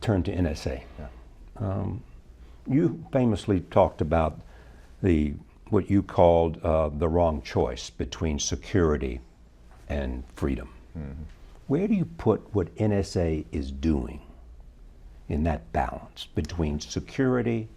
turn to NSA. Yeah. You famously talked about what you called the wrong choice between security and freedom. Mm-hmm. Where do you put what NSA is doing in that balance between security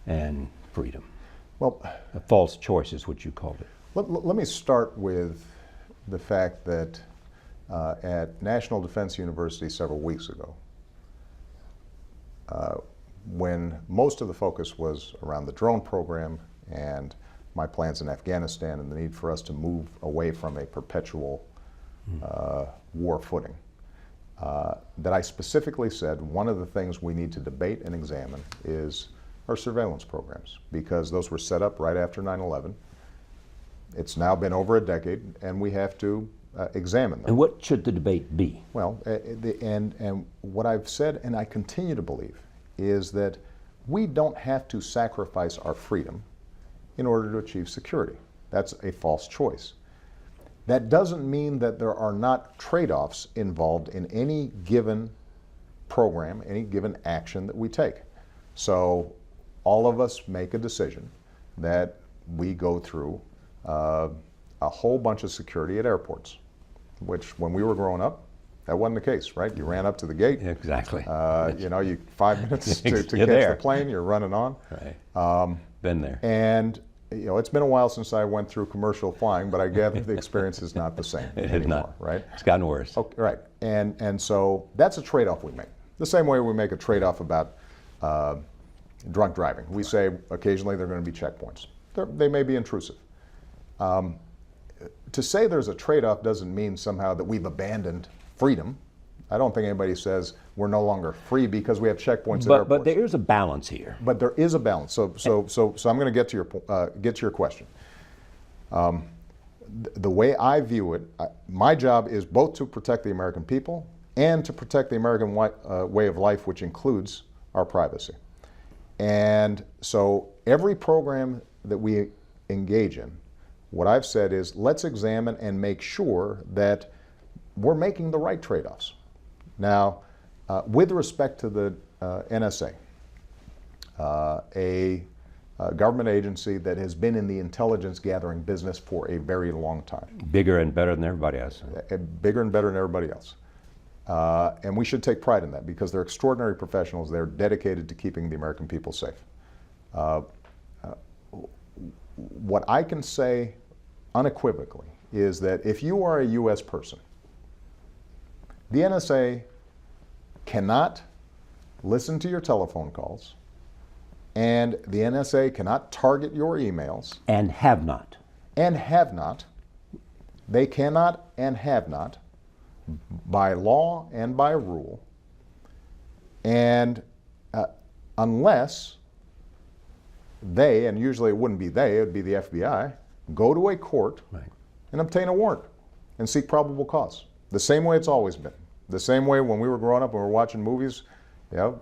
and freedom? Well, a false choice is what you called it. Let me start with the fact that at National Defense University several weeks ago, when most of the focus was around the drone program and my plans in Afghanistan and the need for us to move away from a perpetual war footing, that I specifically said one of the things we need to debate and examine is our surveillance programs, because those were set up right after 9/11. It's now been over a decade, and we have to examine them. And what should the debate be? Well, and what I've said, and I continue to believe, is that we don't have to sacrifice our freedom in order to achieve security. That's a false choice. That doesn't mean that there are not trade-offs involved in any given program, any given action that we take. So all of us make a decision that we go through a whole bunch of security at airports, which when we were growing up, that wasn't the case, right? You ran up to the gate. Exactly. You know, 5 minutes to catch there. the plane, you're running on. Right. Been there. And you know, it's been a while since I went through commercial flying, but I gather the experience is not the same anymore, not. Right? It's gotten worse. Okay, right. And so that's a trade-off we make. The same way we make a trade-off about drunk driving. We say occasionally there are going to be checkpoints. They may be intrusive. To say there's a trade-off doesn't mean somehow that we've abandoned freedom. I don't think anybody says we're no longer free because we have checkpoints at airports. But there is a balance here. But there is a balance. So I'm going to get to your question. The way I view it, my job is both to protect the American people and to protect the American way of life, which includes our privacy. And so every program that we engage in, what I've said is let's examine and make sure that we're making the right trade-offs. Now, with respect to the NSA, a government agency that has been in the intelligence gathering business for a very long time. Bigger and better than everybody else. Bigger and better than everybody else. And we should take pride in that because they're extraordinary professionals. They're dedicated to keeping the American people safe. What I can say unequivocally is that if you are a U.S. person, the NSA cannot listen to your telephone calls, and the NSA cannot target your emails. And have not. And have not. They cannot and have not, by law and by rule, and unless they, and usually it wouldn't be they, it would be the FBI, go to a court and obtain a warrant and seek probable cause. The same way it's always been. The same way when we were growing up, when we were watching movies, you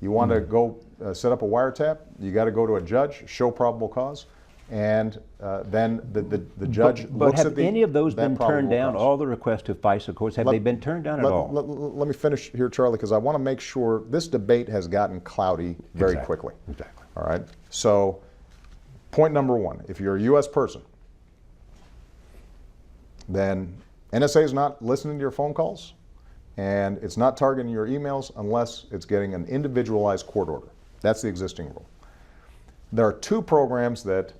want to go set up a wiretap, you got to go to a judge, show probable cause, and then the judge looks at the. But have any of those been turned down? Cause. All the requests to FISA courts, have they been turned down at all? Let me finish here, Charlie, because I want to make sure this debate has gotten cloudy very quickly. Exactly. All right. So, point number one: if you're a U.S. person, then NSA is not listening to your phone calls, and it's not targeting your emails unless it's getting an individualized court order. That's the existing rule. There are two programs that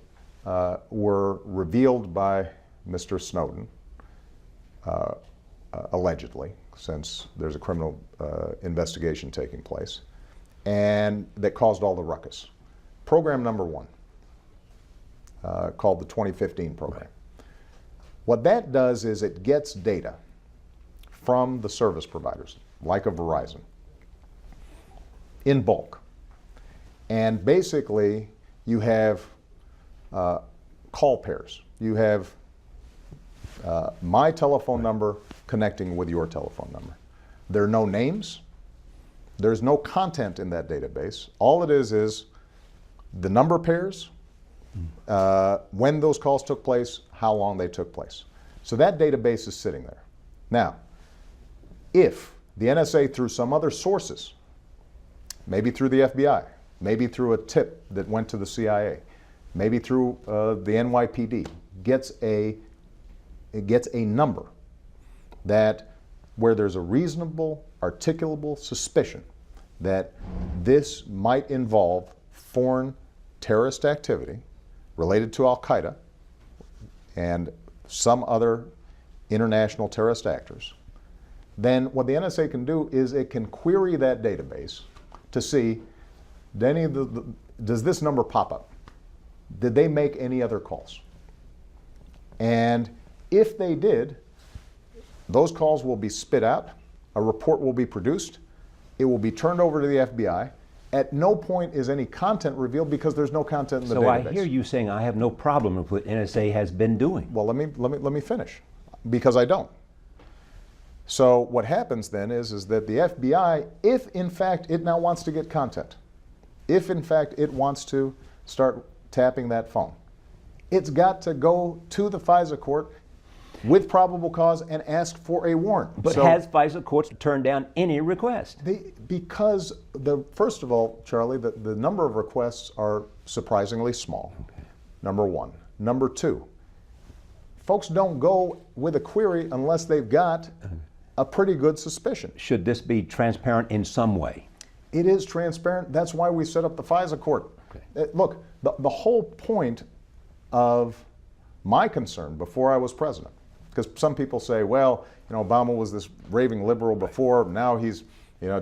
were revealed by Mr. Snowden, allegedly, since there's a criminal investigation taking place, and that caused all the ruckus. Program number one, called the 2015 program. What that does is it gets data from the service providers, like a Verizon, in bulk. And basically, you have call pairs. You have my telephone number connecting with your telephone number. There are no names. There's no content in that database. All it is the number pairs, when those calls took place, how long they took place. So that database is sitting there. Now, if the NSA, through some other sources, maybe through the FBI, maybe through a tip that went to the CIA, maybe through the NYPD, gets a number that where there's a reasonable, articulable suspicion that this might involve foreign terrorist activity related to Al-Qaeda and some other international terrorist actors, then what the NSA can do is it can query that database to see, does this number pop up? Did they make any other calls? And if they did, those calls will be spit out, a report will be produced, it will be turned over to the FBI. At no point is any content revealed because there's no content in the database. So I hear you saying I have no problem with what NSA has been doing. Well, let me finish, because I don't. So what happens then is that the FBI, if in fact it now wants to get content, if in fact it wants to start tapping that phone, it's got to go to the FISA court with probable cause and ask for a warrant. But has FISA courts turned down any request? Because first of all, Charlie, the number of requests are surprisingly small. Okay. Number one. Number two, folks don't go with a query unless they've got a pretty good suspicion. Should this be transparent in some way? It is transparent. That's why we set up the FISA court. Okay. Look, the whole point of my concern before I was president, because some people say, well, Obama was this raving liberal before, now he's,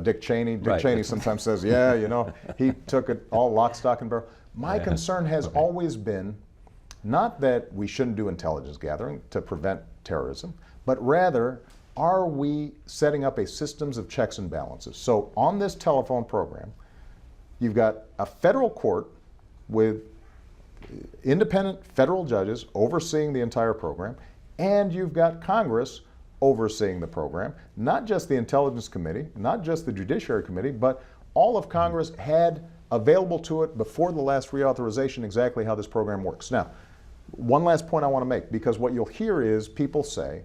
Dick Cheney. Dick Cheney sometimes says, yeah, he took it all lock, stock, and barrel. My concern has always been not that we shouldn't do intelligence gathering to prevent terrorism, but rather, are we setting up a systems of checks and balances? So on this telephone program, you've got a federal court with independent federal judges overseeing the entire program, and you've got Congress overseeing the program, not just the Intelligence Committee, not just the Judiciary Committee, but all of Congress had available to it before the last reauthorization exactly how this program works. Now, one last point I want to make, because what you'll hear is people say,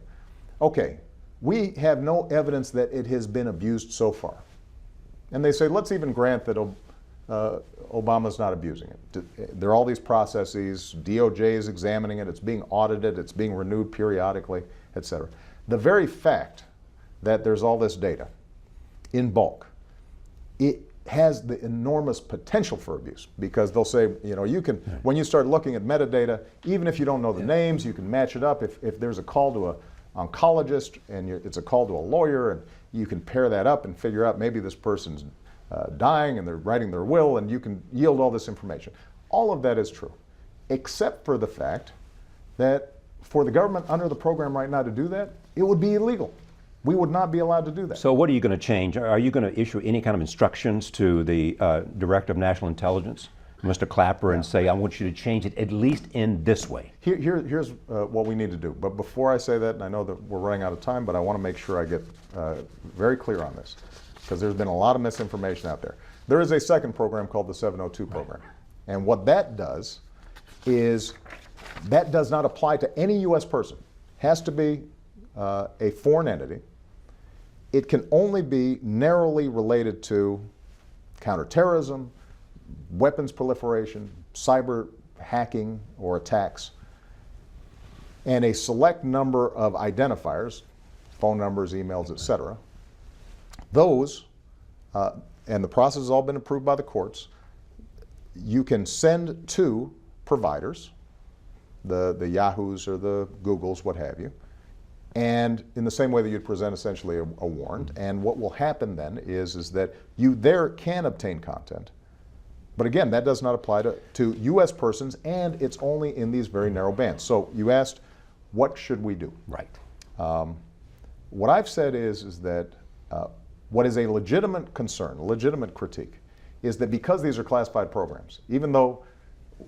okay, we have no evidence that it has been abused so far. And they say, let's even grant that Obama's not abusing it. There are all these processes, DOJ is examining it, it's being audited, it's being renewed periodically, et cetera. The very fact that there's all this data in bulk, it has the enormous potential for abuse, because they'll say, you can, when you start looking at metadata, even if you don't know the names, you can match it up. If there's a call to an oncologist and it's a call to a lawyer, and you can pair that up and figure out maybe this person's dying and they're writing their will, and you can yield all this information. All of that is true, except for the fact that for the government under the program right now to do that, it would be illegal. We would not be allowed to do that. So what are you going to change? Are you going to issue any kind of instructions to the Director of National Intelligence, Mr. Clapper, and say, I want you to change it at least in this way? Here's what we need to do. But before I say that, and I know that we're running out of time, but I want to make sure I get very clear on this, because there's been a lot of misinformation out there. There is a second program called the 702 program. And what that does is, that does not apply to any U.S. person. Has to be a foreign entity. It can only be narrowly related to counterterrorism, weapons proliferation, cyber hacking or attacks, and a select number of identifiers, phone numbers, emails, etc. Those, and the process has all been approved by the courts, you can send to providers, the Yahoos or the Googles, what have you, and in the same way that you'd present essentially a warrant. And what will happen then is that you there can obtain content. But again, that does not apply to U.S. persons, and it's only in these very narrow bands. So you asked, what should we do? Right. What I've said is that what is a legitimate concern, a legitimate critique, is that because these are classified programs, even though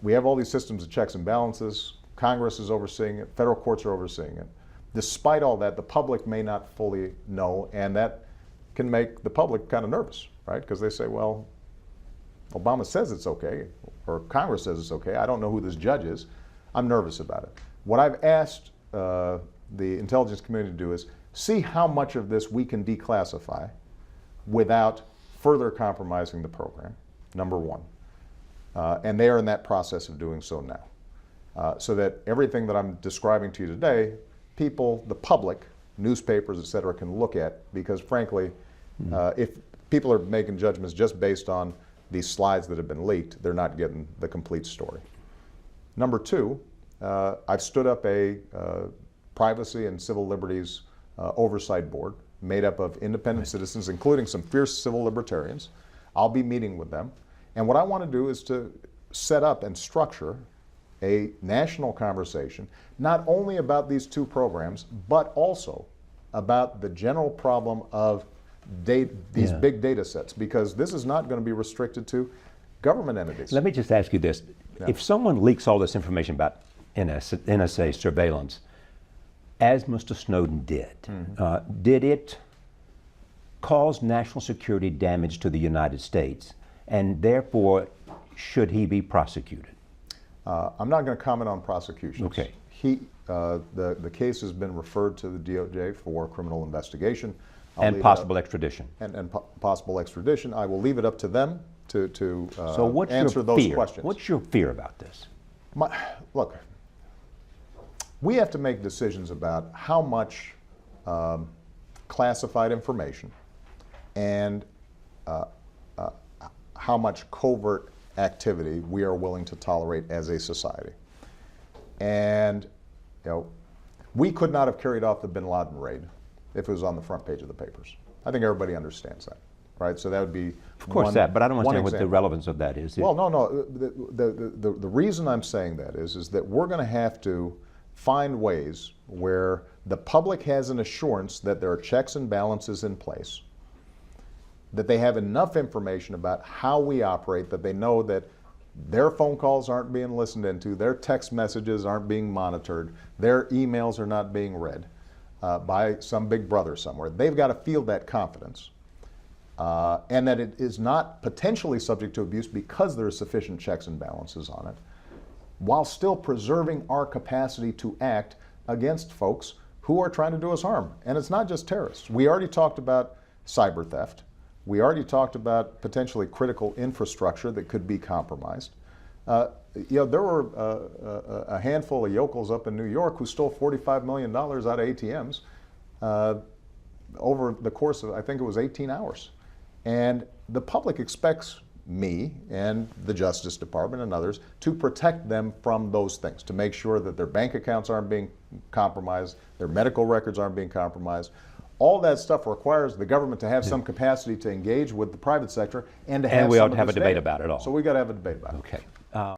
we have all these systems of checks and balances, Congress is overseeing it, federal courts are overseeing it, despite all that, the public may not fully know, and that can make the public kind of nervous, right? Because they say, well, Obama says it's okay, or Congress says it's okay. I don't know who this judge is. I'm nervous about it. What I've asked the intelligence community to do is see how much of this we can declassify without further compromising the program, number one. And they are in that process of doing so now. So that everything that I'm describing to you today, people, the public, newspapers, et cetera, can look at, because frankly, if people are making judgments just based on these slides that have been leaked, they're not getting the complete story. Number two, I've stood up a privacy and civil liberties oversight board made up of independent citizens, including some fierce civil libertarians. I'll be meeting with them. And what I want to do is to set up and structure a national conversation, not only about these two programs, but also about the general problem of these big data sets, because this is not going to be restricted to government entities. Let me just ask you this. Yeah. If someone leaks all this information about NSA surveillance, as Mr. Snowden did, did it cause national security damage to the United States? And therefore, should he be prosecuted? I'm not going to comment on prosecutions. Okay. The case has been referred to the DOJ for criminal investigation. And possible extradition. And possible extradition. I will leave it up to them to so what's answer your those fear? questions. What's your fear about this? Look, we have to make decisions about how much classified information and how much covert activity we are willing to tolerate as a society. And we could not have carried off the bin Laden raid if it was on the front page of the papers. I think everybody understands that, right? So that would be of course but I don't understand what the relevance of that is. Well, no. The reason I'm saying that is that we're going to have to find ways where the public has an assurance that there are checks and balances in place, that they have enough information about how we operate, that they know that their phone calls aren't being listened into, their text messages aren't being monitored, their emails are not being read by some big brother somewhere. They've got to feel that confidence, and that it is not potentially subject to abuse because there are sufficient checks and balances on it, while still preserving our capacity to act against folks who are trying to do us harm. And it's not just terrorists. We already talked about cyber theft. We already talked about potentially critical infrastructure that could be compromised. There were a handful of yokels up in New York who stole $45 million out of ATMs over the course of, I think it was 18 hours. And the public expects me and the Justice Department and others to protect them from those things, to make sure that their bank accounts aren't being compromised, their medical records aren't being compromised. All that stuff requires the government to have some capacity to engage with the private sector and to have we some ought to have a debate about it all. So we got to have a debate about it. Okay.